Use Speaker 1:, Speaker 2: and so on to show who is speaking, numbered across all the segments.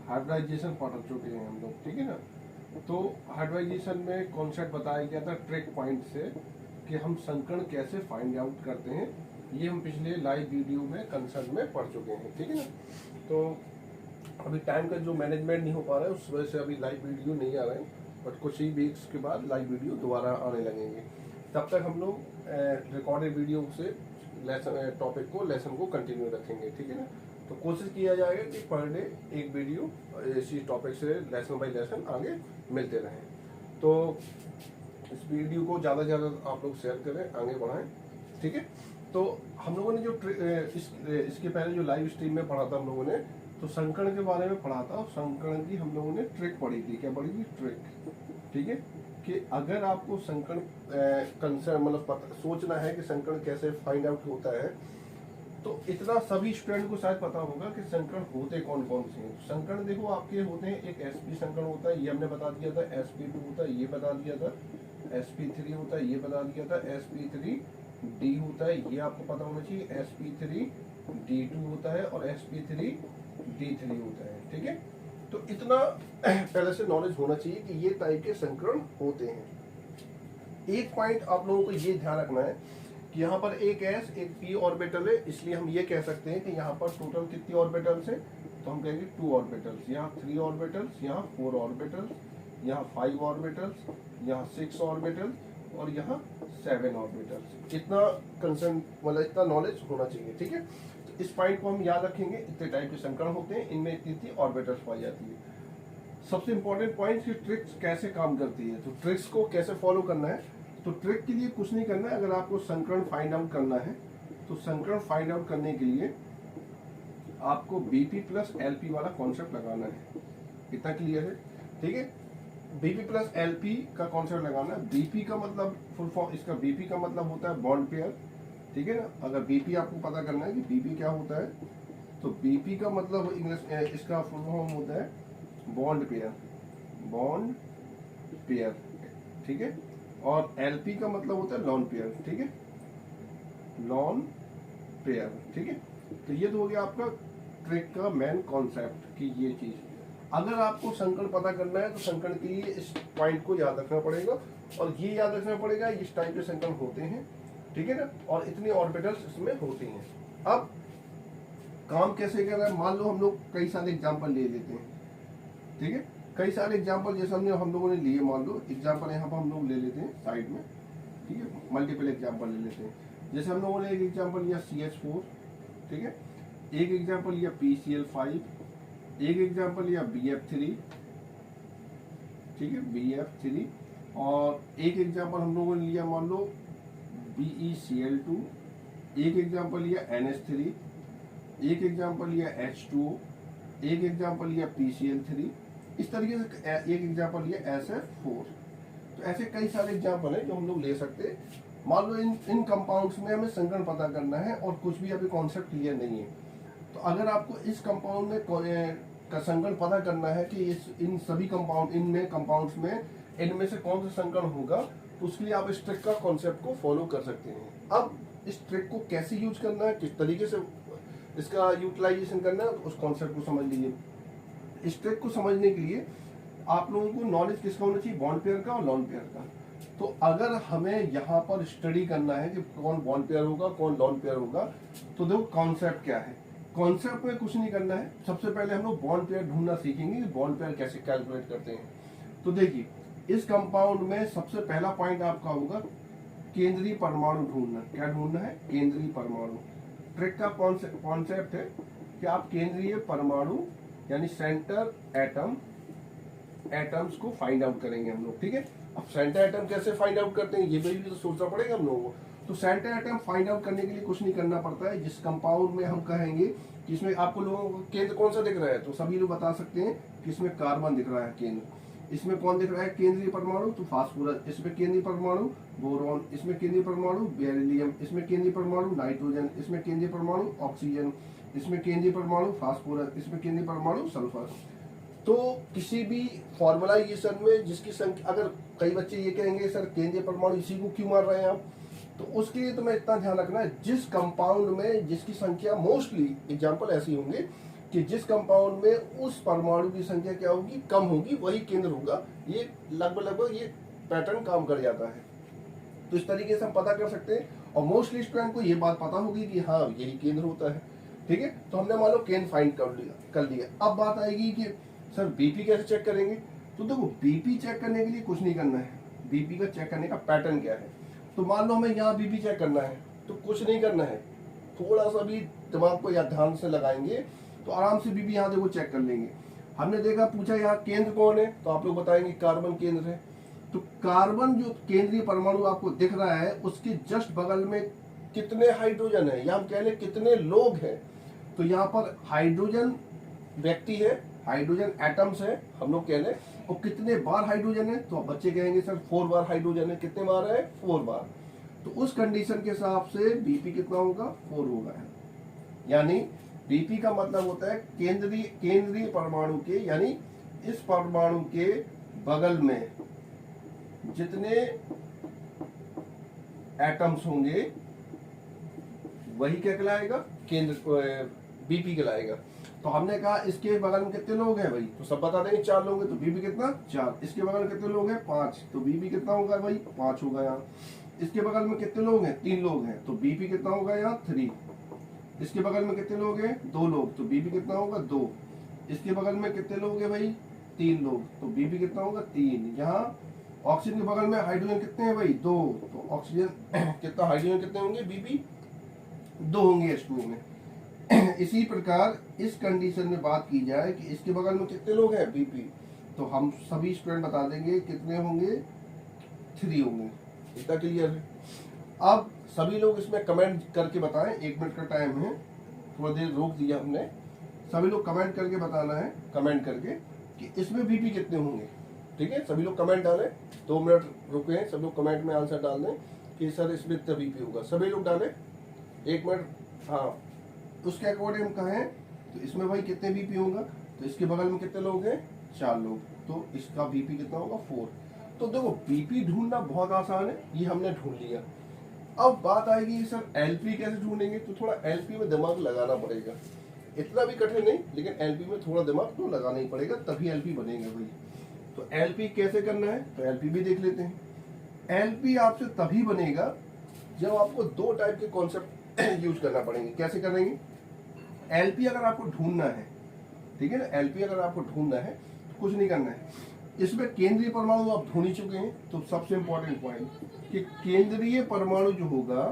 Speaker 1: Hybridisation पढ़ चुके हैं हम लोग, ठीक है ना। तो हाइब्रिडाइजेशन में कॉन्सेप्ट बताया गया था ट्रिक पॉइंट से कि हम संकर्ण कैसे फाइंड आउट करते हैं। ये हम पिछले लाइव वीडियो में कंसर्न में पढ़ चुके हैं, ठीक है ना। तो अभी टाइम का जो मैनेजमेंट नहीं हो पा रहा है उस वजह से अभी लाइव वीडियो नहीं आ रहे हैं, बट कुछ ही वीक्स के बाद लाइव वीडियो दोबारा आने लगेंगे। तब तक हम लोग रिकॉर्डेड वीडियो से लेसन टॉपिक को लेसन को कंटिन्यू रखेंगे, ठीक है ना। तो कोशिश किया जाएगा कि पर डे एक वीडियो इसी टॉपिक से लेसन बाय लेसन आगे मिलते रहें। तो इस वीडियो को ज़्यादा से ज़्यादा आप लोग शेयर करें, आगे बढ़ाएं, ठीक है। तो हम लोगों ने जो इसके पहले जो लाइव स्ट्रीम में पढ़ा था हम लोगों ने, तो संकर्ण के बारे में पढ़ा था। संकर्ण की हम लोगों ने ट्रिक पढ़ी थी। क्या पढ़ी थी? ट्रिक, ठीक है। कि अगर आपको संकर्ण कंसर्न मतलब सोचना है कि संकर्ण कैसे फाइंड आउट होता है, तो इतना सभी स्टूडेंट को शायद पता होगा कि संकर्ण होते कौन कौन से हैं। संकर्ण देखो आपके होते हैं, एक sp संकर्ण होता है, ये हमने बता दिया था। sp2 होता है, ये बता दिया था। sp3 होता है, ये बता दिया था। sp3d होता है, ये आपको पता होना चाहिए। sp3d2 होता है और sp3d3 होता है, ठीक है। तो इतना पहले से नॉलेज होना चाहिए कि ये टाइप के संकर्ण होते हैं। एक पॉइंट आप लोगों को ये ध्यान रखना है कि यहाँ पर एक s एक p ऑर्बिटल है, इसलिए हम ये कह सकते हैं कि यहाँ पर टोटल कितनी ऑर्बिटल्स हैं, तो हम कहेंगे 2 ऑर्बिटल्स। यहाँ 3 ऑर्बिटल्स, यहाँ 4 ऑर्बिटल्स, यहाँ 5 ऑर्बिटल्स, यहाँ 6 ऑर्बिटल्स और यहाँ 7 ऑर्बिटल्स। इतना कंसर्न मतलब इतना नॉलेज होना चाहिए, ठीक है। तो इस पॉइंट को हम याद रखेंगे। इतने टाइप के संकर्ण होते हैं, इनमें इतनी ऑर्बिटल्स पाई जाती है। सबसे इंपॉर्टेंट पॉइंट की ट्रिक्स कैसे काम करती है, तो ट्रिक्स को कैसे फॉलो करना है। तो ट्रिक के लिए कुछ नहीं करना है। अगर आपको संकर्ण फाइंड आउट करना है तो संकर्ण फाइंड आउट करने के लिए आपको बीपी प्लस एलपी वाला कॉन्सेप्ट लगाना है। इतना क्लियर है, ठीक है। बीपी प्लस एलपी का कॉन्सेप्ट लगाना है। बीपी का मतलब फुल फॉर्म, इसका बीपी का मतलब होता है बॉन्ड पेयर, ठीक है ना। अगर बीपी आपको पता करना है कि बीपी क्या होता है, तो बीपी का मतलब इंग्लिश इसका फुल फॉर्म होता है बॉन्ड पेयर, बॉन्ड पेयर, ठीक है। और एलपी का मतलब होता है लॉन पेयर, ठीक है, लॉन पेयर, ठीक है। तो ये तो हो गया आपका ट्रिक का मेन कॉन्सेप्ट कि ये चीज। अगर आपको संकर्ण पता करना है तो संकर्ण के लिए इस पॉइंट को याद रखना पड़ेगा और ये याद रखना पड़ेगा इस टाइप के संकर्ण होते हैं, ठीक है ना, और इतनी ऑर्बिटल्स इसमें होती हैं। अब काम कैसे कर रहा है, मान लो हम लोग कई सारे एग्जाम्पल ले लेते हैं, ठीक है। कई सारे एग्जाम्पल जैसे हम लोगों ने लिए, मान लो एग्जाम्पल यहाँ पर हम लोग ले लेते हैं साइड में, ठीक है। मल्टीपल एग्जाम्पल ले लेते हैं। जैसे हम लोगों ने एक एग्जाम्पल लिया CH4, ठीक है। एक एग्जाम्पल लिया PCl5, एक एग्जाम्पल लिया BF3, ठीक है, BF3, और एक एग्जाम्पल हम लोगों ने लिया मान लो BeCl2, एक एग्जाम्पल लिया NH3, एक एग्जाम्पल लिया H2O, एक एग्जाम्पल लिया PCl3, इस तरीके से एक एग्जाम्पल लिया SF4। तो ऐसे कई सारे एग्जाम्पल हैं जो हम लोग ले सकते हैं। मान लो इन कंपाउंड्स में हमें संकर्ण पता करना है और कुछ भी अभी कॉन्सेप्ट क्लियर नहीं है, तो अगर आपको इस कंपाउंड में का संकर्ण पता करना है कि इन सभी कंपाउंड इनमें कंपाउंड्स में इनमें से कौन सा संकर्ण होगा, तो उसके लिए आप इस ट्रिक का कॉन्सेप्ट को फॉलो कर सकते हैं। अब इस ट्रिक को कैसे यूज करना है, किस तरीके से इसका यूटिलाइजेशन करना है, उस कॉन्सेप्ट को समझ लीजिए। इस ट्रिक को समझने के लिए आप लोगों को नॉलेज किसका होना चाहिए, बॉन्ड पेयर का और लॉन पेयर का। तो अगर हमें यहाँ पर स्टडी करना है कि कौन बॉन्ड पेयर होगा कौन लॉन पेयर होगा, तो देखो कॉन्सेप्ट क्या है। कॉन्सेप्ट में कुछ नहीं करना है। सबसे पहले हम लोग बॉन्ड पेयर ढूंढना सीखेंगे कि बॉन्ड पेयर कैसे कैलकुलेट करते हैं। तो देखिए इस कंपाउंड में सबसे पहला पॉइंट आपका होगा केंद्रीय परमाणु ढूंढना। क्या ढूंढना है? केंद्रीय परमाणु। ट्रिक का कॉन्सेप्ट है कि आप केंद्रीय परमाणु यानी सेंटर एटम्स को फाइंड आउट करेंगे हम लोग, ठीक है। अब सेंटर एटम कैसे फाइंड आउट करते हैं ये भी तो सोचना पड़ेगा हम लोगों को। तो सेंटर एटम फाइंड आउट करने के लिए कुछ नहीं करना पड़ता है। जिस कंपाउंड में हम कहेंगे कि इसमें आपको लोगों को केंद्र कौन सा दिख रहा है, तो सभी लोग बता सकते हैं कि इसमें कार्बन दिख रहा है केंद्र। इसमें कौन दिख रहा है केंद्रीय परमाणु, तो फास्फोरस। इसमें केंद्रीय परमाणु बोरॉन, इसमें केंद्रीय परमाणु बेरिलियम, इसमें केंद्रीय परमाणु नाइट्रोजन, इसमें केंद्रीय परमाणु ऑक्सीजन, इसमें केंद्रीय परमाणु फास्फोरस, इसमें केंद्रीय परमाणु सल्फर। तो किसी भी फॉर्मुलाइजेशन में जिसकी संख्या, अगर कई बच्चे ये कहेंगे सर केंद्रीय परमाणु इसी को क्यों मार रहे हैं आप, तो उसके लिए तुम्हें इतना ध्यान रखना है जिस कंपाउंड में जिसकी संख्या मोस्टली एग्जांपल ऐसे होंगे कि जिस कंपाउंड में उस परमाणु की संख्या क्या होगी, कम होगी, वही केंद्र होगा। ये लगभग ये पैटर्न काम कर जाता है। तो इस तरीके से हम पता कर सकते हैं, और मोस्टली स्टूडेंट को ये बात पता होगी कि हाँ यही केंद्र होता है। ठीक है, तो हमने मान लो केंद्र फाइंड कर लिया। अब बात आएगी कि सर बीपी कैसे चेक करेंगे। तो देखो बीपी चेक करने के लिए कुछ नहीं करना है, बीपी का चेक करने का पैटर्न क्या है। तो मान लो हमें यहाँ बीपी चेक करना है, तो कुछ नहीं करना है, थोड़ा सा भी दिमाग को या ध्यान से लगाएंगे तो आराम से बीपी यहाँ देखो चेक कर लेंगे। हमने देखा, पूछा यहाँ केंद्र कौन है, तो आप लोग बताएंगे कार्बन केंद्र है। तो कार्बन जो केंद्रीय परमाणु आपको दिख रहा है, उसके जस्ट बगल में कितने हाइड्रोजन है, या हम कह लें कितने लोग हैं। तो यहाँ पर हाइड्रोजन व्यक्ति है, हाइड्रोजन एटम्स है हम लोग कह लें, और कितने बार हाइड्रोजन है, तो अब बच्चे कहेंगे सर 4 बार हाइड्रोजन है। कितने बार है, 4 बार। तो उस कंडीशन के हिसाब से बीपी कितना होगा, 4 होगा। यानी बीपी का मतलब होता है केंद्रीय परमाणु के, यानी इस परमाणु के बगल में जितने एटम्स होंगे वही क्या कहलाएगा, केंद्र बीपी कहलाएगा। तो हमने कहा इसके बगल में कितने लोग हैं भाई, तो सब बता देंगे 4 लोग हैं, तो बीपी कितना 4। इसके बगल में कितने लोग हैं 5, तो बीपी कितना होगा भाई 5 होगा यहाँ। इसके बगल में कितने लोग हैं 3 लोग हैं, तो बीपी कितना होगा यहाँ 3। इसके बगल में कितने लोग हैं 2 लोग, तो बीपी कितना होगा 2। इसके बगल में कितने लोग हैं भाई 3 लोग, तो बीपी कितना होगा 3। यहाँ ऑक्सीजन के बगल में हाइड्रोजन कितने हैं भाई 2, तो ऑक्सीजन कितना, हाइड्रोजन कितने होंगे बीपी 2 होंगे H2O में। इसी प्रकार इस कंडीशन में बात की जाए कि इसके बगल में कितने लोग हैं बीपी, तो हम सभी स्टूडेंट बता देंगे कितने होंगे 3 होंगे। इतना क्लियर है। अब सभी लोग इसमें कमेंट करके बताएं, 1 मिनट का टाइम है, थोड़ा देर रोक दिया हमने। सभी लोग कमेंट करके बताना है, कमेंट करके कि इसमें बीपी कितने होंगे। ठीक है, सभी लोग कमेंट डालें, 2 मिनट रुके हैं, सब लोग कमेंट में आंसर डाल दें कि सर इसमें इतना बीपी होगा। सभी लोग डालें 1 मिनट। हाँ, उसके अकॉर्डिंग हम कहें तो इसमें भाई कितने बीपी होगा, तो इसके बगल में कितने लोग हैं 4 लोग, तो इसका बीपी कितना होगा 4। तो देखो बीपी ढूंढना बहुत आसान है, ये हमने ढूंढ लिया। अब बात आएगी सर एलपी कैसे ढूंढेंगे, तो थोड़ा एलपी में दिमाग लगाना पड़ेगा। इतना भी कठिन नहीं, लेकिन एलपी में थोड़ा दिमाग तो लगाना ही पड़ेगा, तभी एलपी बनेगा भाई। तो एलपी कैसे करना है, तो एलपी भी देख लेते हैं। एलपी आपसे तभी बनेगा जब आपको 2 टाइप के कॉन्सेप्ट यूज करना पड़ेंगे। कैसे करेंगे, एलपी अगर आपको ढूंढना है, ठीक है ना, एलपी अगर आपको ढूंढना है तो कुछ नहीं करना है। इसमें केंद्रीय परमाणु आप ढूंढ ही चुके हैं, तो सबसे इंपॉर्टेंट पॉइंट कि केंद्रीय परमाणु जो होगा,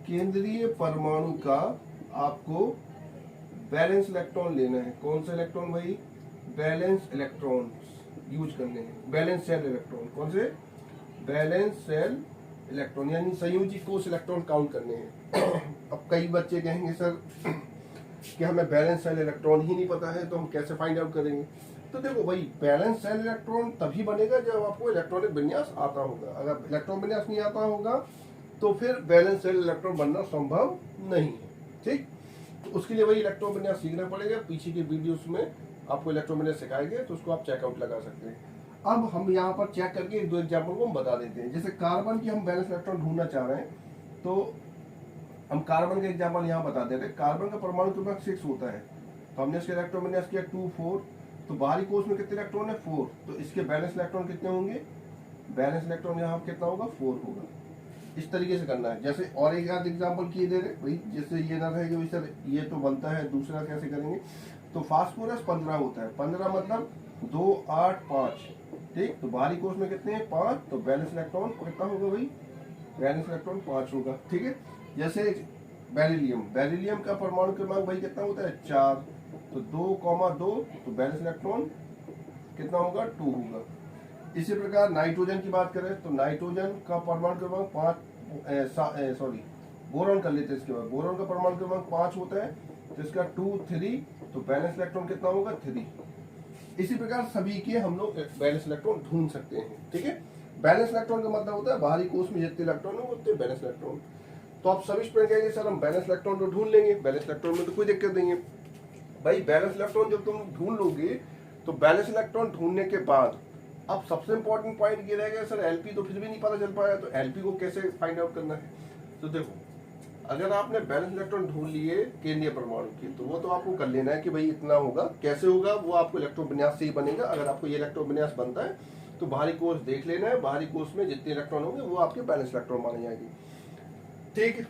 Speaker 1: केंद्रीय परमाणु का आपको बैलेंस इलेक्ट्रॉन लेना है। कौन सा इलेक्ट्रॉन भाई, बैलेंस इलेक्ट्रॉन यूज करने हैं, बैलेंस शेल इलेक्ट्रॉन। कौन से, बैलेंस शेल इलेक्ट्रॉन, यानी संयोजी कोष इलेक्ट्रॉन काउंट करने हैं। अब कई बच्चे कहेंगे सर कि हमें बैलेंस शेल इलेक्ट्रॉन ही नहीं पता है, तो हम कैसे फाइंड आउट करेंगे। तो देखो भाई, बैलेंस शेल इलेक्ट्रॉन तभी बनेगा जब आपको इलेक्ट्रॉनिक विन्यास आता होगा। अगर इलेक्ट्रॉन विन्यास नहीं आता होगा तो फिर बैलेंस शेल इलेक्ट्रॉन बनना संभव नहीं है। ठीक, तो उसके लिए वही इलेक्ट्रॉन विन्यास सीखना पड़ेगा। पीछे के वीडियोस में आपको इलेक्ट्रॉन विन्यास सिखाए गए, तो उसको आप चेकआउट लगा सकते हैं। अब हम यहाँ पर चेक करके 1-2 एग्जाम्पल को हम बता देते हैं। जैसे कार्बन की हम बैलेंस इलेक्ट्रॉन ढूंढना चाह रहे हैं, तो हम कार्बन का एग्जाम्पल यहाँ बता देते हैं। कार्बन का परमाणु क्रमांक 6 होता है, तो हमने इसके इलेक्ट्रॉन विन्यास किया 2, 4, तो बाहरी कोष में कितने इलेक्ट्रॉन है 4, तो इसके बैलेंस इलेक्ट्रॉन कितने होंगे, बैलेंस इलेक्ट्रॉन यहाँ कितना होगा 4 होगा। इस तरीके से करना है। जैसे और एक आध एग्जाम्पल किए दे रहे भाई, जिससे ये ना रहे कि सर ये तो बनता है, दूसरा कैसे करेंगे। तो फास्फोरस 15 होता है, 15 मतलब 2, 8, 5। ठीक, तो बाहरी कोष में कितने हैं 5, तो बैलेंस इलेक्ट्रॉन कितना होगा भाई, बैलेंस इलेक्ट्रॉन 5 होगा। ठीक है, जैसे बेरिलियम, बेरिलियम का परमाणु क्रमांक भाई कितना होता है 4, तो 2,2, तो बैलेंस इलेक्ट्रॉन कितना होगा 2 होगा। इसी प्रकार नाइट्रोजन की बात करें तो नाइट्रोजन का परमाणु क्रमांक 5, बोरॉन कर लेते हैं। इसके बाद बोरॉन का परमाणु क्रमांक 5 होता है, तो इसका 2, 3, तो बैलेंस इलेक्ट्रॉन कितना होगा 3। इसी प्रकार सभी के हम लोग बैलेंस इलेक्ट्रॉन ढूंढ सकते हैं। ठीक है, बैलेंस इलेक्ट्रॉन का मतलब होता है बाहरी कोष में जितने इलेक्ट्रॉन है उतने बैलेंस इलेक्ट्रॉन। तो आप सभी स्टूडेंट कहेंगे सर हम बैलेंस इलेक्ट्रॉन तो ढूंढ लेंगे, बैलेंस इलेक्ट्रॉन में तो कोई दिक्कत नहीं है। भाई बैलेंस इलेक्ट्रॉन जब तुम ढूंढ लोगे तो बैलेंस इलेक्ट्रॉन ढूंढने के बाद अब सबसे इंपॉर्टेंट पॉइंट ये रहेगा सर एलपी तो फिर भी नहीं पता चल पाया, तो एलपी को कैसे फाइंड आउट करना है। तो देखो अगर आपने बैलेंस इलेक्ट्रॉन ढूंढ लिए केंद्रीय परमाणु की, तो वो तो आपको कर लेना है कि भाई इतना होगा। कैसे होगा वो आपको इलेक्ट्रॉन विन्यास से ही बनेगा। अगर आपको ये इलेक्ट्रॉन विन्यास बनता है तो बाहरी कोष देख लेना है, बाहरी कोष में जितने इलेक्ट्रॉन होंगे वो आपके बैलेंस इलेक्ट्रॉन माने जाएंगे। ठीक,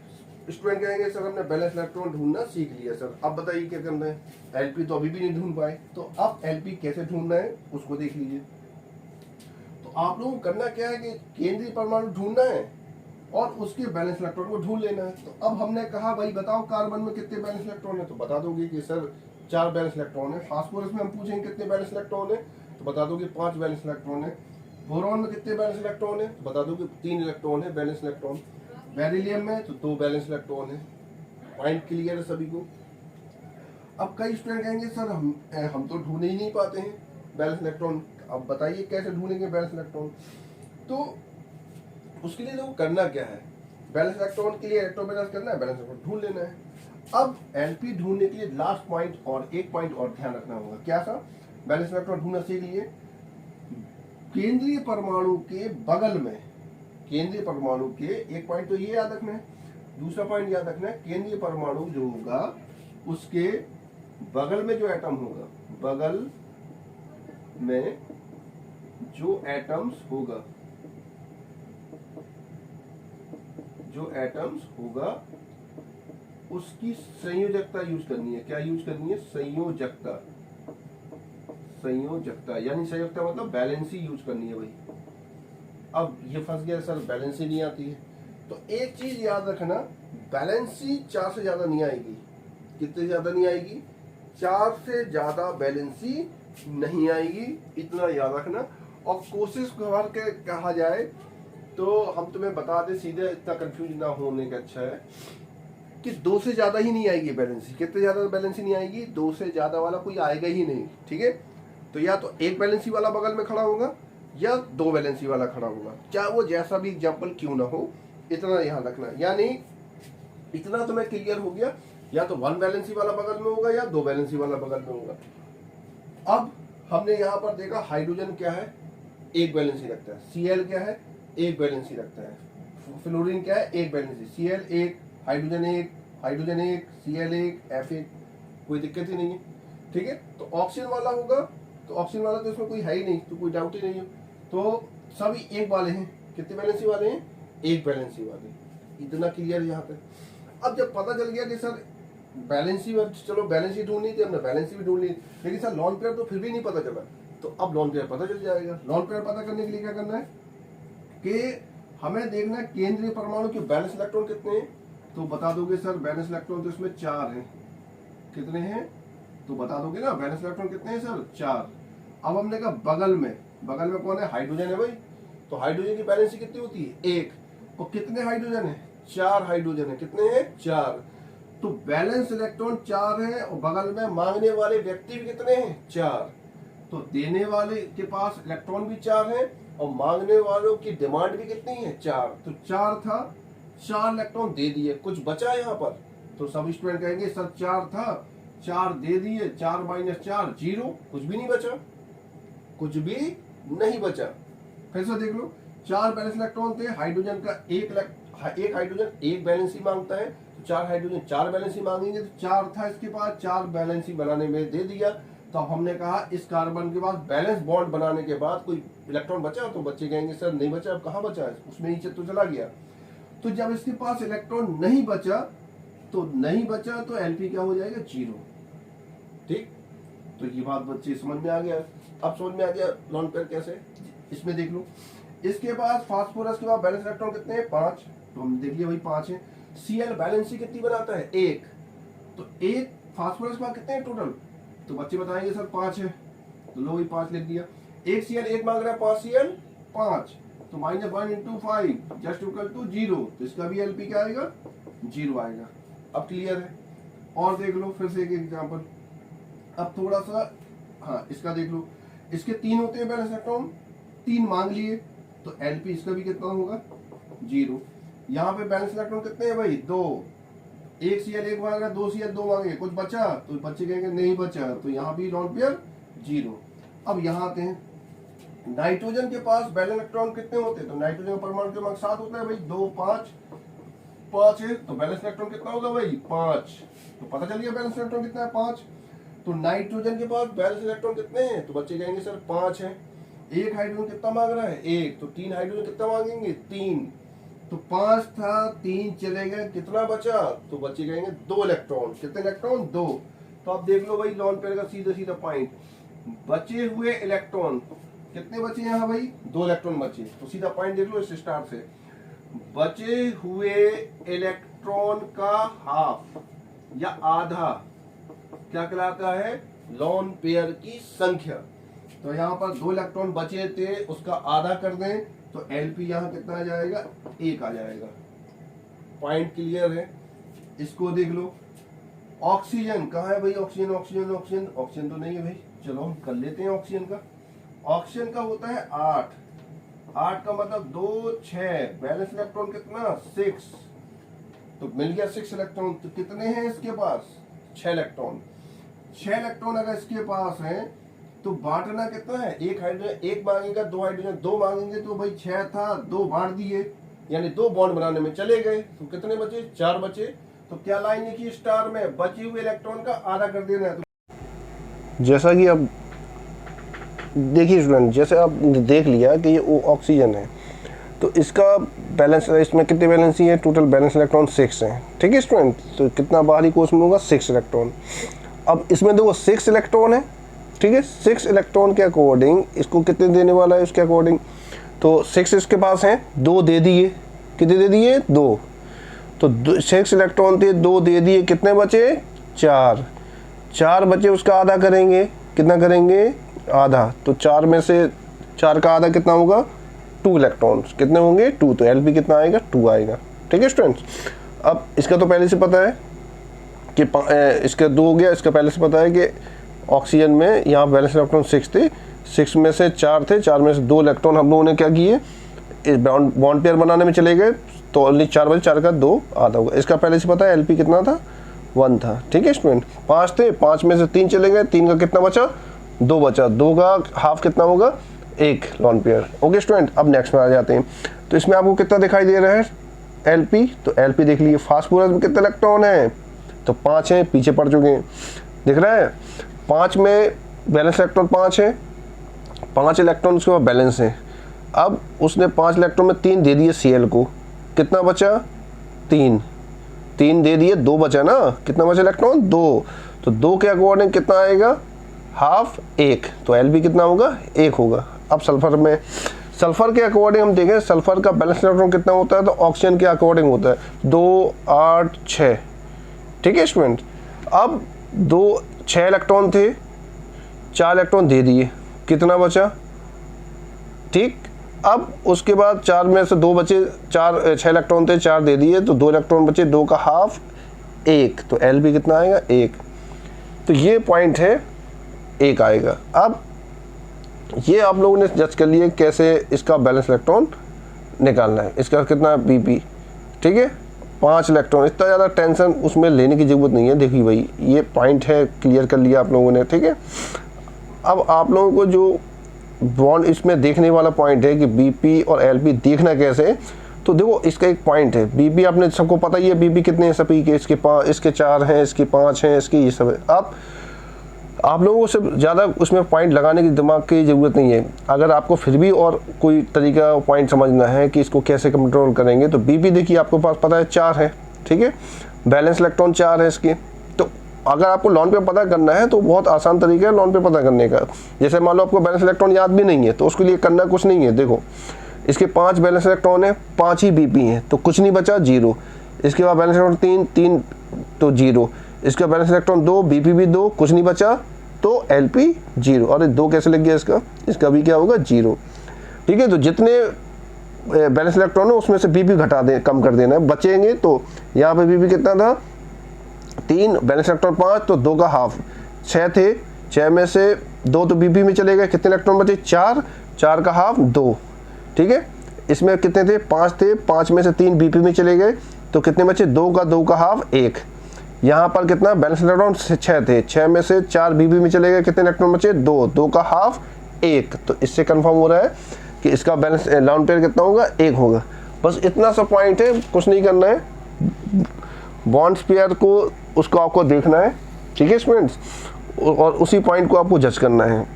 Speaker 1: स्टूडेंट कहेंगे सर हमने बैलेंस इलेक्ट्रॉन ढूंढना सीख लिया सर, अब बताइए क्या करना है। एलपी तो अभी भी नहीं ढूंढ पाए, तो अब एलपी कैसे ढूंढना है उसको देख लीजिए। तो आप लोगों को करना क्या है कि केंद्रीय परमाणु ढूंढना है और उसके बैलेंस इलेक्ट्रॉन को ढूंढ लेना है। तो अब हमने कहा भाई बताओ कार्बन में कितने बैलेंस इलेक्ट्रॉन है, तो बता दोगे कि सर 4 बैलेंस इलेक्ट्रॉन है। फास्फोरस में हम पूछेंगे कितने बैलेंस इलेक्ट्रॉन है, तो बता दोगे 5 बैलेंस इलेक्ट्रॉन है। बोरॉन में कितने बैलेंस इलेक्ट्रॉन है, तो बता दोगे 3 इलेक्ट्रॉन है बैलेंस इलेक्ट्रॉन। बेरिलियम में तो 2 बैलेंस इलेक्ट्रॉन है। पॉइंट क्लियर है सभी को। अब कई स्टूडेंट कहेंगे सर हम तो ढूंढ ही नहीं पाते हैं बैलेंस इलेक्ट्रॉन, अब बताइए कैसे ढूंढेंगे बैलेंस इलेक्ट्रॉन। तो उसके लिए तो करना क्या है, बैलेंस इलेक्ट्रॉन के लिए इलेक्ट्रोबैलेंस करना है, बैलेंस इलेक्ट्रॉन ढूंढ लेना है। अब एलपी ढूंढने के लिए लास्ट पॉइंट और एक पॉइंट और ध्यान रखना होगा, क्या सा, बैलेंस इलेक्ट्रॉन ढूंढना सीख लिए, केंद्रीय परमाणु के बगल में, केंद्रीय परमाणु के एक पॉइंट तो ये याद रखना है, दूसरा पॉइंट याद रखना है केंद्रीय परमाणु जो होगा उसके बगल में जो एटम होगा, बगल में जो एटम्स होगा, जो एटम्स होगा उसकी संयोजकता यूज करनी है। क्या यूज करनी है, संयोजकता। संयोजकता यानी संयोजकता मतलब बैलेंसी यूज करनी है भाई। अब ये फंस गया सर बैलेंसी नहीं आती है, तो एक चीज याद रखना, बैलेंसी 4 से ज्यादा नहीं आएगी। कितने ज्यादा नहीं आएगी, 4 से ज्यादा बैलेंसी नहीं आएगी, इतना याद रखना। और कोशिश कर के कहा जाए तो हम तुम्हें बता दें सीधे, इतना कंफ्यूज ना होने का अच्छा है कि 2 से ज्यादा ही नहीं आएगी बैलेंसी। कितने ज्यादा बैलेंसी नहीं आएगी, 2 से ज्यादा वाला कोई आएगा ही नहीं। ठीक है, तो या तो एक बैलेंसी वाला बगल में खड़ा होगा या 2 बैलेंसी वाला खड़ा होगा, चाहे वो जैसा भी एग्जाम्पल क्यों ना हो, इतना ध्यान रखना। यानी इतना तुम्हें क्लियर हो गया, या तो 1 बैलेंसी वाला बगल में होगा या 2 बैलेंसी वाला बगल में होगा। अब हमने यहाँ पर देखा हाइड्रोजन क्या है, 1 बैलेंसी रखता है। Cl क्या है, 1 बैलेंसी रखता है। फ्लोरीन क्या है, 1 valency. Cl 1, hydrogen 1, hydrogen 1, Cl 1, F1, कोई दिक्कत ही नहीं है। ठीक है, तो ऑक्सीजन वाला होगा, तो ऑक्सीजन वाला तो इसमें कोई है ही नहीं, तो कोई डाउट ही नहीं है। तो सभी 1 वाले हैं। कितने बैलेंसी वाले हैं, 1 बैलेंसी वाले। इतना क्लियर यहाँ पे। अब जब पता चल गया कि सर बैलेंसी, चलो बैलेंसी ढूंढनी थी हमने, बैलेंसी भी ढूंढ ली, लेकिन सर लॉन पेयर तो फिर भी नहीं पता चला, तो अब लॉन पेयर पता चल जाएगा। लॉन पेयर पता करने के लिए क्या करना है कि हमें देखना है केंद्रीय परमाणु के बैलेंस इलेक्ट्रॉन कितने हैं, तो बता दोगे सर बैलेंस इलेक्ट्रॉन तो इसमें 4 हैं। कितने हैं, तो बता दोगे ना बैलेंस इलेक्ट्रॉन कितने हैं सर, 4। अब हमने कहा बगल में कौन है, हाइड्रोजन है भाई, तो हाइड्रोजन की बैलेंसी कितनी होती है, 1। और कितने हाइड्रोजन है, 4 हाइड्रोजन है। कितने हैं, 4। तो बैलेंस इलेक्ट्रॉन 4 है और बगल में मांगने वाले व्यक्ति भी कितने हैं, 4। तो देने वाले के पास इलेक्ट्रॉन भी 4 है और मांगने वालों की डिमांड भी कितनी है, 4। तो 4 था, 4 इलेक्ट्रॉन दे दिए, कुछ बचा यहाँ पर, तो सब स्टूडेंट कहेंगे सर 4 था, 4 दे दिए, 4 - 4 0, कुछ भी नहीं बचा, कुछ भी नहीं बचा। फिर से देख लो, 4 बैलेंस इलेक्ट्रॉन थे, हाइड्रोजन का एक हाइड्रोजन 1 बैलेंसी मांगता है, तो 4 हाइड्रोजन 4 बैलेंसी मांगेंगे, तो 4 था इसके पास, 4 बैलेंसी बनाने में दे दिया। तो हमने कहा इस कार्बन के पास बैलेंस बॉन्ड बनाने के बाद कोई इलेक्ट्रॉन बचा, तो बच्चे कहेंगे सर नहीं बचा, अब कहाँ बचा है, उसमें नीचे तो चला गया। तो जब इसके पास इलेक्ट्रॉन नहीं बचा तो एलपी क्या हो जाएगा, 0। ठीक, तो ये बात बच्चे समझ में आ गया। अब समझ में आ गया लॉन पेयर कैसे, इसमें देख लो, इसके पास फास्फोरस के बाद बैलेंस इलेक्ट्रॉन कितने हैं, 5, तो हमने देख लिया भाई 5 है। Cl बैलेंसी कितनी बनाता है, 1, तो 1 फास्फोरस के बाद कितने हैं टोटल, तो बच्चे बताएंगे सर 5 है, तो लो भाई 5 लिख दिया। 1 Cl 1 मांग रहा है, 5 Cl 5, तो -1 × 5 जस्ट इक्वल टू 0, तो इसका भी एलपी क्या आएगा, 0 आएगा। अब क्लियर है। और देख लो फिर से एक एग्जांपल, अब थोड़ा सा, हाँ इसका देख लो, इसके 3 होते हैं बैलेंस इलेक्ट्रॉन, 3 मांग लिए, तो एलपी इसका भी कितना होगा, 0। यहाँ पे बैलेंस इलेक्ट्रॉन कितने हैं भाई, 2, 1 Cl 1 मांग रहा है, 2 Cl 2 मांगे, कुछ बचा, तो बच्चे कहेंगे नहीं बचा, तो यहाँ भी लॉन पेयर 0। अब यहाँ आते हैं, नाइट्रोजन के पास बैलेंस इलेक्ट्रॉन कितने होते हैं, तो नाइट्रोजन परमाणु क्रमांक 7 होता है भाई, 2 5 5 है तो बैलेंस इलेक्ट्रॉन कितना होगा भाई 5। तो पता चल गया बैलेंस इलेक्ट्रॉन कितना है 5। तो नाइट्रोजन के पास बैलेंस इलेक्ट्रॉन कितने हैं, तो बच्चे कहेंगे सर 5 है। एक हाइड्रोजन कितना मांग रहा है 1, तो 3 हाइड्रोजन कितना मांगेंगे 3। तो 5 था 3 चले गए, कितना बचा, तो बच्चे कहेंगे 2 इलेक्ट्रॉन। कितने इलेक्ट्रॉन 2। तो आप देख लो भाई लॉन पेयर का सीधा सीधा पॉइंट, बचे हुए इलेक्ट्रॉन कितने बचे यहाँ भाई 2 इलेक्ट्रॉन बचे। तो सीधा पॉइंट देख लो इस स्टार से, बचे हुए इलेक्ट्रॉन का हाफ या आधा क्या कहलाता है लॉन पेयर की संख्या। तो यहाँ पर 2 इलेक्ट्रॉन बचे थे उसका आधा कर दें तो एलपी यहाँ कितना आ जाएगा 1 आ जाएगा। पॉइंट क्लियर है, इसको देख लो। ऑक्सीजन कहाँ है भाई, ऑक्सीजन ऑक्सीजन ऑक्सीजन ऑक्सीजन तो नहीं है भाई, चलो हम कर लेते हैं ऑक्सीजन का। ऑक्सीजन का होता है 8 का मतलब 2 6, बैलेंस इलेक्ट्रॉन कितना 6, तो मिल गया 6 इलेक्ट्रॉन। तो कितने हैं इसके पास 6 इलेक्ट्रॉन। 6 इलेक्ट्रॉन अगर इसके पास है तो बांटना कितना है, एक हाइड्रोजन 1 मांगेगा, 2 हाइड्रोजन 2 मांगेंगे, तो भाई 6 था 2 बांट दिए यानी 2 बॉन्ड बनाने में चले गए। तो कितने बचे 4 बचे। तो क्या लाइन लिखी स्टार में, बचे हुए इलेक्ट्रॉन का आधा कर देना है। तो
Speaker 2: जैसा कि अब देखिए स्टूडेंट, जैसे आप देख लिया कि ये ऑक्सीजन है तो इसका बैलेंस, इसमें कितने बैलेंस ही है, टोटल बैलेंस इलेक्ट्रॉन 6 हैं। ठीक है स्टूडेंट, तो कितना बाहरी कोष में होगा 6 इलेक्ट्रॉन। अब इसमें देखो 6 इलेक्ट्रॉन है, ठीक है। 6 इलेक्ट्रॉन के अकॉर्डिंग इसको कितने देने वाला है उसके अकॉर्डिंग, तो 6 इसके पास हैं, 2 दे दिए, कितने दे दिए 2। तो 6 इलेक्ट्रॉन थे 2 दे दिए, कितने बचे 4 बचे, उसका आधा करेंगे, कितना करेंगे आधा। तो 4 में से 4 का आधा कितना होगा 2 इलेक्ट्रॉन, कितने होंगे 2, तो एलपी कितना आएगा 2 आएगा। ठीक है स्टूडेंट्स, अब इसका तो पहले से पता है कि इसका 2 हो गया, इसका पहले से पता है कि ऑक्सीजन में यहाँ बैलेंस इलेक्ट्रॉन 6 थे, 6 में से 4 थे, 4 में से 2 इलेक्ट्रॉन हम लोगों ने क्या किए इस बॉन्ड पेयर बनाने में चले गए, तो ओनली 4 बजे 4 का 2 आधा होगा। इसका पहले से पता है एलपी कितना था 1 था। ठीक है स्टूडेंट, 5 थे, 5 में से 3 चले गए, 3 का कितना बचा 2 बचा, 2 का हाफ कितना होगा 1 लॉन पेयर। ओके स्टूडेंट, अब नेक्स्ट में आ जाते हैं। तो इसमें आपको कितना दिखाई दे रहा है एलपी, तो एलपी देख लीजिए फास्फोरस में कितने इलेक्ट्रॉन है, तो 5 हैं, पीछे पड़ चुके हैं, दिख रहा है 5 में बैलेंस इलेक्ट्रॉन 5 है, 5 इलेक्ट्रॉन उसके बाद बैलेंस है। अब उसने 5 इलेक्ट्रॉन में 3 दे दिए सीएल को, कितना बचा 3 दे दिए, 2 बचा ना, कितना बचा इलेक्ट्रॉन 2, तो 2 के अकॉर्डिंग कितना आएगा हाफ 1, तो एलबी कितना होगा 1 होगा। अब सल्फर में, सल्फर के अकॉर्डिंग हम देखें सल्फर का बैलेंस इलेक्ट्रॉन कितना होता है, तो ऑक्सीजन के अकॉर्डिंग होता है 2 8 6। ठीक है स्टूडेंट, अब 6 इलेक्ट्रॉन थे, 4 इलेक्ट्रॉन दे दिए, कितना बचा, ठीक। अब उसके बाद 4 में से 2 बचे, 6 इलेक्ट्रॉन थे, 4 दे दिए, तो 2 इलेक्ट्रॉन बचे, 2 का हाफ 1, तो एलबी कितना आएगा 1। तो ये पॉइंट है 1 आएगा। अब ये आप लोगों ने जज कर लिए कैसे इसका बैलेंस इलेक्ट्रॉन निकालना है, इसका कितना बीपी, ठीक है 5 इलेक्ट्रॉन, इतना ज़्यादा टेंशन उसमें लेने की ज़रूरत नहीं है। देखिए भाई ये पॉइंट है, क्लियर कर लिया आप लोगों ने, ठीक है। अब आप लोगों को जो बॉन्ड इसमें देखने वाला पॉइंट है कि बीपी और एलपी देखना कैसे, तो देखो इसका एक पॉइंट है, बीपी आपने सबको पता ही है बीपी कितने हैं सभी के, इसके 4 हैं, इसके 5 हैं, इसके ये सब है। अब आप लोगों को सिर्फ ज़्यादा उसमें पॉइंट लगाने की दिमाग की ज़रूरत नहीं है। अगर आपको फिर भी और कोई तरीका पॉइंट समझना है कि इसको कैसे कंट्रोल करेंगे, तो बीपी देखिए आपको पास पता है 4 है, ठीक है, बैलेंस इलेक्ट्रॉन 4 है इसके। तो अगर आपको लॉन पे पता करना है तो बहुत आसान तरीका है लॉन पे पता करने का। जैसे मान लो आपको बैलेंस इलेक्ट्रॉन याद भी नहीं है, तो उसके लिए करना कुछ नहीं है। देखो इसके 5 बैलेंस इलेक्ट्रॉन है, 5 ही बीपी हैं, तो कुछ नहीं बचा 0। इसके बाद बैलेंस इलेक्ट्रॉन 3 तो 0। इसका बैलेंस इलेक्ट्रॉन 2, बीपी भी 2, कुछ नहीं बचा, तो एलपी 0। और 2 कैसे लग गया इसका भी क्या होगा 0। ठीक है, तो जितने बैलेंस इलेक्ट्रॉन है उसमें से बीपी घटा दे, कम कर देना है, बचेंगे। तो यहाँ पे बीपी कितना था 3, बैलेंस इलेक्ट्रॉन 5, तो 2 का हाफ 6 थे, 6 में से 2 तो बीपी में चले गए, कितने इलेक्ट्रॉन बचे 4 का हाफ 2। ठीक है, इसमें कितने थे 5 थे, 5 में से 3 बीपी में चले गए, तो कितने बचे 2 का हाफ 1। यहाँ पर कितना बैलेंस इलेक्ट्रॉन 6 थे, 6 में से 4 बीपी में चले गए, कितने इलेक्ट्रॉन बचे 2 का हाफ 1। तो इससे कंफर्म हो रहा है कि इसका बैलेंस लॉन पेयर कितना होगा 1 होगा। बस इतना सा पॉइंट है, कुछ नहीं करना है, बॉन्ड पेयर को उसको आपको देखना है, ठीक है स्टूडेंट्स, और उसी पॉइंट को आपको जज करना है।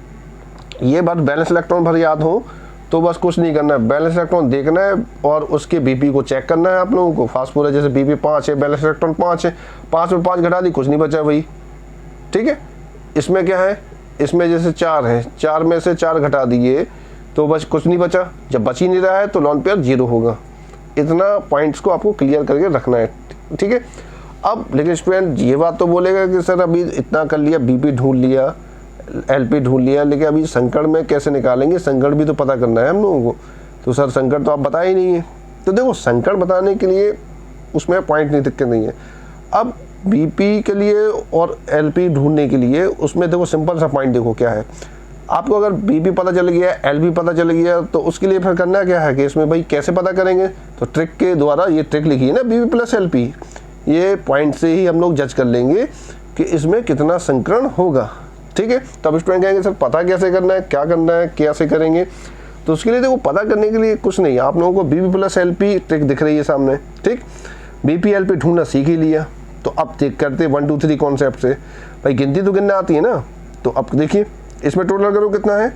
Speaker 2: ये बात बैलेंस इलेक्ट्रॉन भर याद हो तो बस कुछ नहीं करना है, बैलेंस इलेक्ट्रॉन देखना है और उसके बीपी को चेक करना है आप लोगों को। फास्फोरस जैसे बीपी 5 है, बैलेंस इलेक्ट्रॉन 5 है, 5 में 5 घटा दी, कुछ नहीं बचा भाई, ठीक है। इसमें क्या है, इसमें जैसे 4 है, 4 में से 4 घटा दिए तो बस कुछ नहीं बचा, जब बच ही नहीं रहा है तो लॉन पेयर 0 होगा। इतना पॉइंट्स को आपको क्लियर करके रखना है, ठीक है। अब लेकिन स्टूडेंट ये बात तो बोलेगा कि सर अभी इतना कर लिया, बीपी ढूंढ लिया, एलपी ढूंढ लिया, लेकिन अभी संकट में कैसे निकालेंगे, संकट भी तो पता करना है हम लोगों को। तो सर संकट तो आप बता ही नहीं है। तो देखो संकट बताने के लिए उसमें पॉइंट नहीं, दिक्कत नहीं है। अब बीपी के लिए और एलपी ढूंढने के लिए उसमें देखो सिंपल सा पॉइंट देखो क्या है। आपको अगर बीपी पता चल गया, एलपी पता चल गया, तो उसके लिए फिर करना क्या है कि इसमें भाई कैसे पता करेंगे, तो ट्रिक के द्वारा, ये ट्रिक लिखी है ना बीपी प्लस एलपी, ये पॉइंट से ही हम लोग जज कर लेंगे कि इसमें कितना संकरण होगा, ठीक है। तब स्टूडेंट कहेंगे सर पता कैसे करना है, क्या करना है, कैसे करेंगे। तो उसके लिए देखो पता करने के लिए कुछ नहीं, आप लोगों को बीपी प्लस एलपी ट्रिक दिख रही है सामने, ठीक। बीपी एलपी ढूंढना सीख ही लिया, तो अब करते 1 2 3 कॉन्सेप्ट से। भाई गिनती तो गिनना आती है ना, तो अब देखिए इसमें टोटल करो कितना है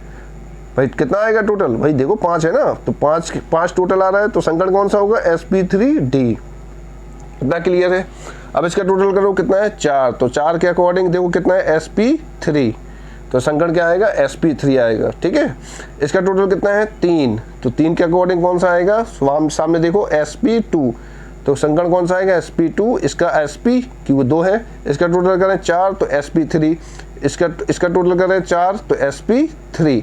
Speaker 2: भाई, कितना आएगा टोटल, भाई देखो 5 है ना, तो 5 टोटल आ रहा है, तो संकट कौन सा होगा, sp3d। इतना क्लियर है। अब इसका टोटल करो कितना है, 4, तो 4 के अकॉर्डिंग देखो कितना है, sp3, तो संकट क्या आएगा, sp3 आएगा, ठीक है। इसका टोटल कितना है, 3, तो 3 के अकॉर्डिंग कौन सा आएगा, सामने देखो sp2, तो संकट कौन सा आएगा, sp2। इसका sp क्योंकि 2 है, इसका टोटल करें 4 तो sp3, इसका टोटल करें 4 तो sp3,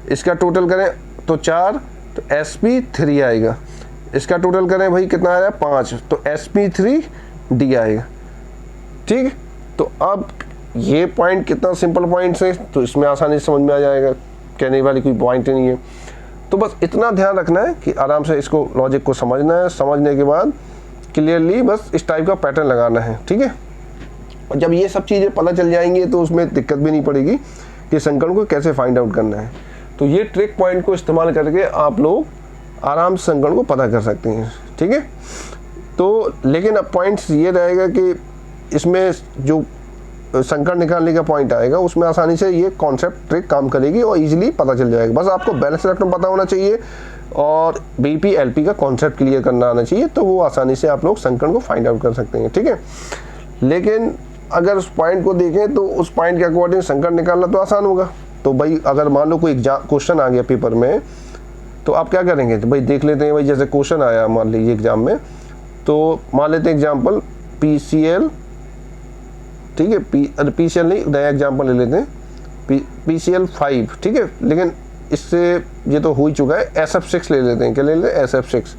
Speaker 2: इसका टोटल करें तो 4 तो sp3 आएगा, इसका टोटल करें भाई कितना आया 5 तो sp3d आएगा, ठीक। तो अब ये पॉइंट कितना सिंपल पॉइंट्स है, तो इसमें आसानी से समझ में आ जाएगा, कहने वाली कोई पॉइंट ही नहीं है। तो बस इतना ध्यान रखना है कि आराम से इसको लॉजिक को समझना है, समझने के बाद क्लियरली बस इस टाइप का पैटर्न लगाना है, ठीक है। और जब ये सब चीज़ें पता चल जाएंगी तो उसमें दिक्कत भी नहीं पड़ेगी कि संकट को कैसे फाइंड आउट करना है। तो ये ट्रिक पॉइंट को इस्तेमाल करके आप लोग आराम से संकट को पता कर सकते हैं, ठीक है। तो लेकिन अब पॉइंट्स ये रहेगा कि इसमें जो संकट निकालने का पॉइंट आएगा उसमें आसानी से ये कॉन्सेप्ट ट्रिक काम करेगी और इजीली पता चल जाएगा। बस आपको बैलेंस इलेक्ट्रॉन पता होना चाहिए और बीपी एलपी का कॉन्सेप्ट क्लियर करना आना चाहिए, तो वो आसानी से आप लोग संकट को फाइंड आउट कर सकते हैं, ठीक है। लेकिन अगर उस पॉइंट को देखें तो उस पॉइंट के अकॉर्डिंग संकट निकालना तो आसान होगा। तो भाई अगर मान लो कोई क्वेश्चन आ गया पेपर में, तो आप क्या करेंगे, तो भाई देख लेते हैं, भाई जैसे क्वेश्चन आया मान लीजिए एग्जाम में, तो मान लेते हैं एग्जाम्पल PCl, ठीक है, PCl नहीं, नया एग्जाम्पल ले लेते हैं PCl5, ठीक है। लेकिन इससे ये तो हो ही चुका है, SF6 ले लेते हैं, क्या ले लेते हैं, SF6।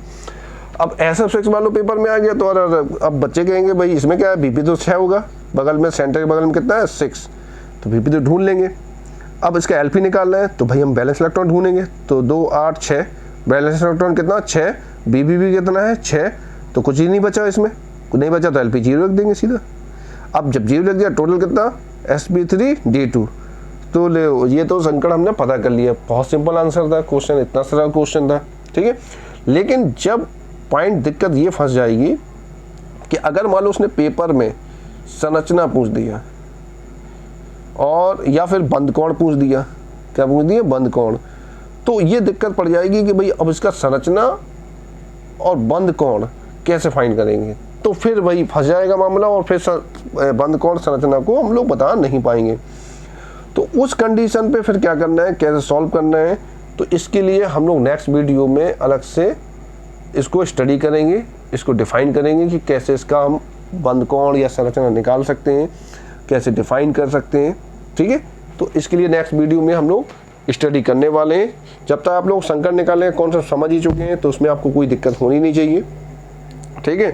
Speaker 2: अब SF6 मान लो पेपर में आ गया, तो और अब बच्चे कहेंगे भाई इसमें क्या है, बीपी तो 6 होगा, बगल में सेंटर के बगल में कितना है 6, तो बीपी तो ढूंढ लेंगे। अब इसका एलपी निकालना है, तो भाई हम बैलेंस इलेक्ट्रॉन ढूंढेंगे, तो 2 8 6, बैलेंस इलेक्ट्रॉन कितना 6, बीबी भी कितना है 6, तो कुछ ही नहीं बचा, इसमें नहीं बचा तो एलपी 0 रख देंगे सीधा। अब जब 0 लग गया, टोटल कितना sp3d2, तो ले ये तो संकट हमने पता कर लिया। बहुत सिंपल आंसर था क्वेश्चन, इतना सरल क्वेश्चन था, ठीक है। लेकिन जब पॉइंट दिक्कत ये फंस जाएगी कि अगर मान लो उसने पेपर में संरचना पूछ दिया और या फिर बंद कोण पूछ दिया, क्या पूछ दिया, बंद कोण, तो ये दिक्कत पड़ जाएगी कि भाई अब इसका संरचना और बंद कोण कैसे फाइंड करेंगे, तो फिर वही फंस जाएगा मामला और फिर बंद कोण संरचना को हम लोग बता नहीं पाएंगे। तो उस कंडीशन पे फिर क्या करना है, कैसे सॉल्व करना है, तो इसके लिए हम लोग नेक्स्ट वीडियो में अलग से इसको स्टडी करेंगे, इसको डिफाइन करेंगे कि कैसे इसका हम बंद कोण या संरचना निकाल सकते हैं, कैसे डिफाइन कर सकते हैं, ठीक है। तो इसके लिए नेक्स्ट वीडियो में हम लोग स्टडी करने वाले हैं। जब तक आप लोग संकट निकालने का कॉन्सेप्ट समझ ही चुके हैं तो उसमें आपको कोई दिक्कत होनी नहीं चाहिए, ठीक है।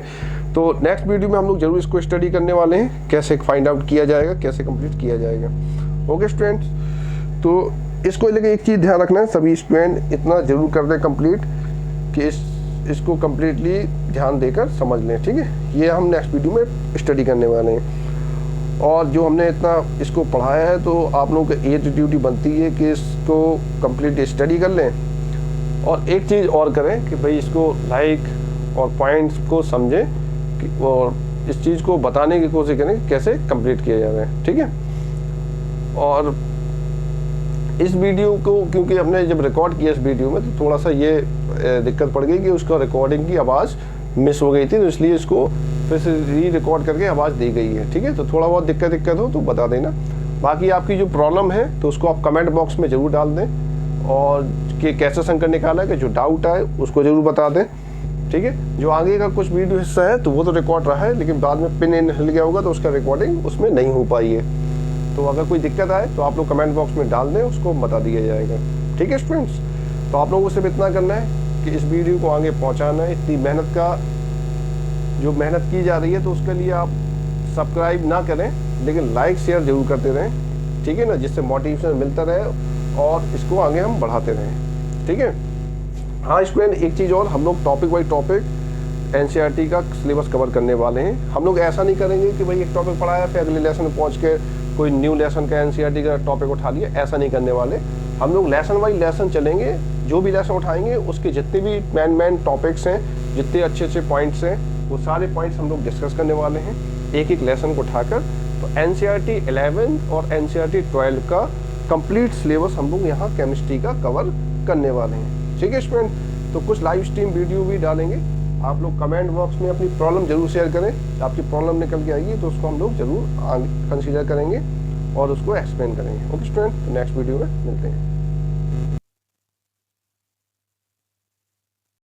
Speaker 2: तो नेक्स्ट वीडियो में हम लोग जरूर इसको स्टडी करने वाले हैं, कैसे फाइंड आउट किया जाएगा, कैसे कंप्लीट किया जाएगा। ओके स्टूडेंट्स, तो इसको लेकर एक चीज़ ध्यान रखना है, सभी स्टूडेंट इतना जरूर कर दें कंप्लीट कि इसको कम्प्लीटली ध्यान देकर समझ लें, ठीक है। ये हम नेक्स्ट वीडियो में स्टडी करने वाले हैं। और जो हमने इतना इसको पढ़ाया है, तो आप लोगों की ये ड्यूटी बनती है कि इसको कंप्लीट स्टडी कर लें और एक चीज़ और करें कि भाई इसको लाइक और पॉइंट्स को समझें और इस चीज़ को बताने की कोशिश करें कि कैसे कंप्लीट किया जा रहा है, ठीक है। और इस वीडियो को क्योंकि हमने जब रिकॉर्ड किया इस वीडियो में तो थोड़ा सा ये दिक्कत पड़ गई कि उसका रिकॉर्डिंग की आवाज़ मिस हो गई थी, तो इसलिए इसको फिर से री रिकॉर्ड करके आवाज़ दी गई है, ठीक है। तो थोड़ा बहुत दिक्कत हो तो बता देना। बाकी आपकी जो प्रॉब्लम है तो उसको आप कमेंट बॉक्स में ज़रूर डाल दें, और कि कैसे संकट निकाला है, कि जो डाउट आए उसको ज़रूर बता दें, ठीक है। जो आगे का कुछ वीडियो हिस्सा है तो वो तो रिकॉर्ड रहा है, लेकिन बाद में पिन इन हिल गया होगा तो उसका रिकॉर्डिंग उसमें नहीं हो पाई है। तो अगर कोई दिक्कत आए तो आप लोग कमेंट बॉक्स में डाल दें, उसको बता दिया जाएगा, ठीक है स्टूडेंट्स। तो आप लोगों को सिर्फ इतना करना है कि इस वीडियो को आगे पहुंचाना है। इतनी मेहनत का जो मेहनत की जा रही है तो उसके लिए आप सब्सक्राइब ना करें लेकिन लाइक शेयर जरूर करते रहें, ठीक है ना, जिससे मोटिवेशन मिलता रहे और इसको आगे हम बढ़ाते रहें, ठीक है। हाँ स्टूडेंट, एक चीज़ और, हम लोग टॉपिक बाई टॉपिक एनसीईआरटी का सिलेबस कवर करने वाले हैं। हम लोग ऐसा नहीं करेंगे कि भाई एक टॉपिक पढ़ाया फिर अगले लेसन में पहुँच के कोई न्यू लेसन का एनसीईआरटी का टॉपिक उठा लिया, ऐसा नहीं करने वाले। हम लोग लेसन वाइज लेसन चलेंगे, जो भी लेसन उठाएंगे उसके जितने भी मेन टॉपिक्स हैं, जितने अच्छे पॉइंट्स हैं, वो सारे पॉइंट्स हम लोग डिस्कस करने वाले हैं एक एक लेसन को उठाकर। तो एनसीईआरटी 11 और एनसीईआरटी 12 का कंप्लीट सिलेबस हम लोग यहाँ केमिस्ट्री का कवर करने वाले हैं, ठीक है स्टूडेंट। तो कुछ लाइव स्ट्रीम वीडियो भी डालेंगे। आप लोग कमेंट बॉक्स में अपनी प्रॉब्लम जरूर शेयर करें, आपकी प्रॉब्लम निकल के आएगी तो उसको हम लोग जरूर कंसीडर करेंगे और उसको एक्सप्लेन करेंगे। ओके स्टूडेंट, तो नेक्स्ट वीडियो में मिलते हैं।